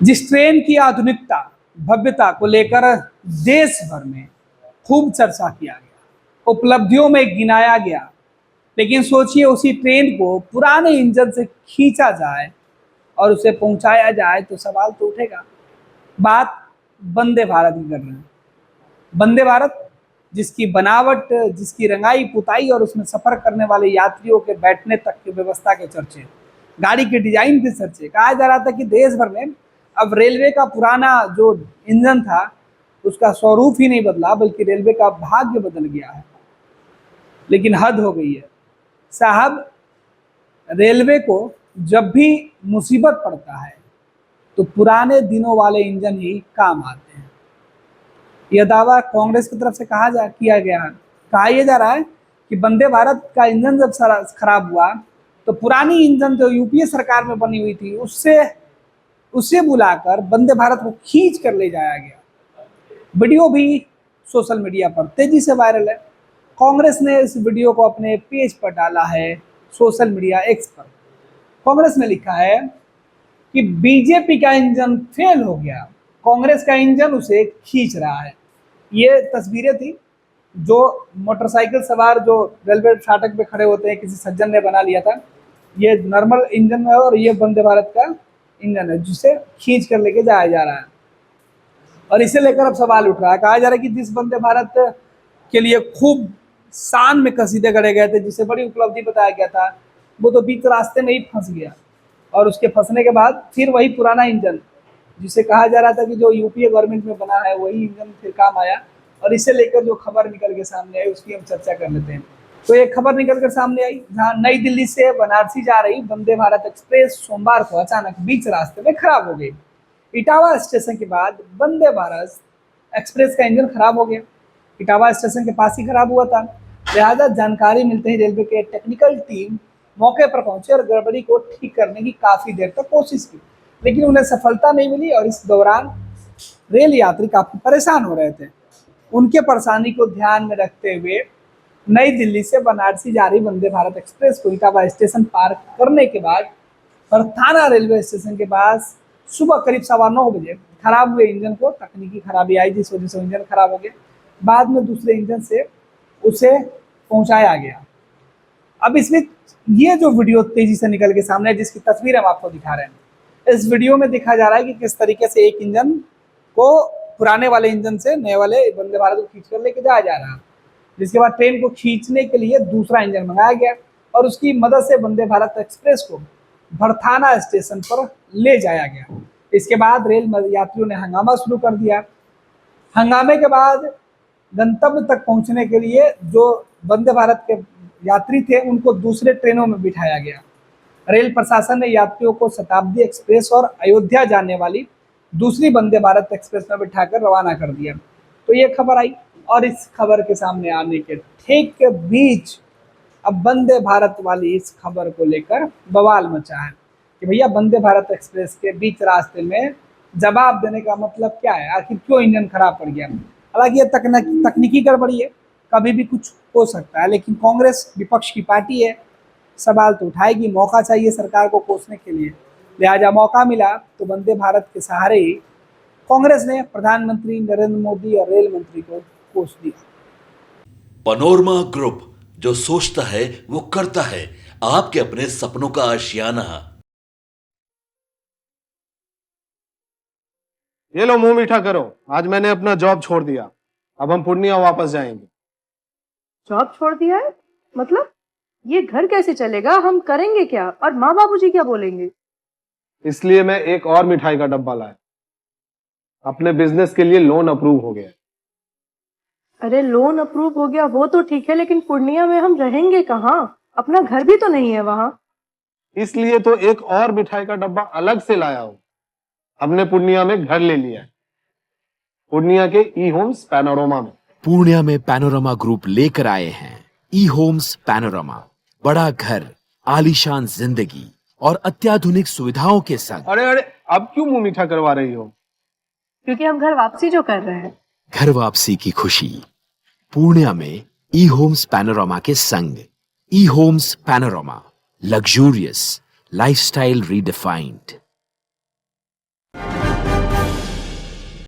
जिस ट्रेन की आधुनिकता भव्यता को लेकर देश भर में खूब चर्चा किया गया, उपलब्धियों में गिनाया गया, लेकिन सोचिए उसी ट्रेन को पुराने इंजन से खींचा जाए और उसे पहुंचाया जाए तो सवाल तो उठेगा। बात वंदे भारत की कर रहे हैं। वंदे भारत जिसकी बनावट, जिसकी रंगाई पुताई और उसमें सफर करने वाले यात्रियों के बैठने तक की व्यवस्था के चर्चे, गाड़ी के डिजाइन के चर्चे, कहा जा रहा था कि देश भर में अब रेलवे का पुराना जो इंजन था उसका स्वरूप ही नहीं बदला बल्कि रेलवे का भाग्य बदल गया है। लेकिन हद हो गई है साहब। रेलवे को जब भी मुसीबत पड़ता है तो पुराने दिनों वाले इंजन ही काम आते हैं। यह दावा कांग्रेस की तरफ से किया गया है। कहा यह जा रहा है कि वंदे भारत का इंजन जब खराब हुआ तो पुरानी इंजन जो यूपीए सरकार में बनी हुई थी उसे बुलाकर वंदे भारत को खींच कर ले जाया गया। वीडियो भी सोशल मीडिया पर तेजी से वायरल है। कांग्रेस ने इस वीडियो को अपने पेज पर डाला है, सोशल मीडिया एक्स पर। कांग्रेस ने लिखा है कि बीजेपी का इंजन फेल हो गया, कांग्रेस का इंजन उसे खींच रहा है। ये तस्वीरें थी जो मोटरसाइकिल सवार जो रेलवे फाटक पे खड़े होते हैं, किसी सज्जन ने बना लिया था। ये नॉर्मल इंजन है और ये वंदे भारत का इंजन है जिसे खींच कर लेके जाया जा रहा है। और इसे लेकर अब सवाल उठ रहा है। कहा जा रहा है कि जिस वंदे भारत के लिए खूब शान में कसीदे गढ़े गए थे, जिसे बड़ी उपलब्धि बताया गया था, वो तो बीच रास्ते में ही फंस गया। और उसके फंसने के बाद फिर वही पुराना इंजन जिसे कहा जा रहा था कि जो यूपीए गवर्नमेंट में बना है वही इंजन फिर काम आया। और इसे लेकर जो खबर निकल के सामने आई उसकी हम चर्चा कर लेते हैं। तो एक खबर निकल कर सामने आई जहां नई दिल्ली से बनारसी जा रही वंदे भारत एक्सप्रेस सोमवार को अचानक बीच रास्ते में खराब हो गई। इटावा स्टेशन के बाद वंदे भारत एक्सप्रेस का इंजन खराब हो गया। इटावा स्टेशन के पास ही खराब हुआ था, लिहाजा जानकारी मिलते ही रेलवे के टेक्निकल टीम मौके पर पहुंचे और गड़बड़ी को ठीक करने की काफी देर तक कोशिश की, लेकिन उन्हें सफलता नहीं मिली। और इस दौरान रेल यात्री काफी परेशान हो रहे थे। उनके परेशानी को ध्यान में रखते हुए नई दिल्ली से बनारसी जा रही वंदे भारत एक्सप्रेस को इटावा स्टेशन पार करने के बाद बरथाना रेलवे स्टेशन के पास सुबह करीब 9:15 बजे खराब हुए इंजन को तकनीकी खराबी आई, जिस वजह से इंजन खराब हो गया। बाद में दूसरे इंजन से उसे पहुंचाया गया। अब इसमें ये जो वीडियो तेजी से निकल के सामने है, जिसकी तस्वीर हम आपको दिखा रहे हैं, इस वीडियो में दिखा जा रहा है कि किस तरीके से एक इंजन को पुराने वाले इंजन से नए वाले वंदे भारत को खींच कर लेके जाया जा रहा है। जिसके बाद ट्रेन को खींचने के लिए दूसरा इंजन मंगाया गया और उसकी मदद से वंदे भारत एक्सप्रेस को भरथाना स्टेशन पर ले जाया गया। इसके बाद रेल यात्रियों ने हंगामा शुरू कर दिया। हंगामे के बाद गंतव्य तक पहुंचने के लिए जो वंदे भारत के यात्री थे उनको दूसरे ट्रेनों में बिठाया गया। रेल प्रशासन ने यात्रियों को शताब्दी एक्सप्रेस और अयोध्या जाने वाली दूसरी वंदे भारत एक्सप्रेस में बिठाकर रवाना कर दिया। तो ये खबर आई और इस खबर के सामने आने के ठीक के बीच अब वंदे भारत वाली इस खबर को लेकर बवाल मचा है कि भैया वंदे भारत एक्सप्रेस के बीच रास्ते में जवाब देने का मतलब क्या है, आखिर क्यों इंजन खराब पड़ गया। हालांकि ये तकनीकी गड़बड़ी है, कभी भी कुछ हो सकता है, लेकिन कांग्रेस विपक्ष की पार्टी है, सवाल तो उठाएगी। मौका चाहिए सरकार को कोसने के लिए, लिहाजा मौका मिला तो वंदे भारत के सहारे ही कांग्रेस ने प्रधानमंत्री नरेंद्र मोदी और रेल मंत्री को कोस दिया। पनोरमा ग्रुप, जो सोचता है वो करता है। आपके अपने सपनों का आशियाना। ये लो मुंह मीठा करो, आज मैंने अपना जॉब छोड़ दिया, अब हम पूर्णिया वापस जाएंगे। जॉब छोड़ दिया है? मतलब ये घर कैसे चलेगा? हम करेंगे क्या? और माँ बाबूजी क्या बोलेंगे? इसलिए मैं एक और मिठाई का डब्बा लाया। अपने बिजनेस के लिए लोन अप्रूव हो गया। अरे लोन अप्रूव हो गया वो तो ठीक है, लेकिन पूर्णिया में हम रहेंगे कहाँ? अपना घर भी तो नहीं है वहां। इसलिए तो एक और मिठाई का डब्बा अलग से लाया हूं। हमने पूर्णिया में घर ले लिया है, पूर्णिया के ई होम्स पैनोरमा में। पूर्णिया में पैनोरमा ग्रुप लेकर आए हैं ई होम्स पैनोरमा। बड़ा घर, आलीशान जिंदगी और अत्याधुनिक सुविधाओं के संग। अरे अरे, अब क्यों मुंह मीठा करवा रही हो? क्योंकि हम घर वापसी जो कर रहे हैं। घर वापसी की खुशी पूर्णिया में ई होम्स पैनोरमा के संग। ई homes panorama, luxurious lifestyle redefined.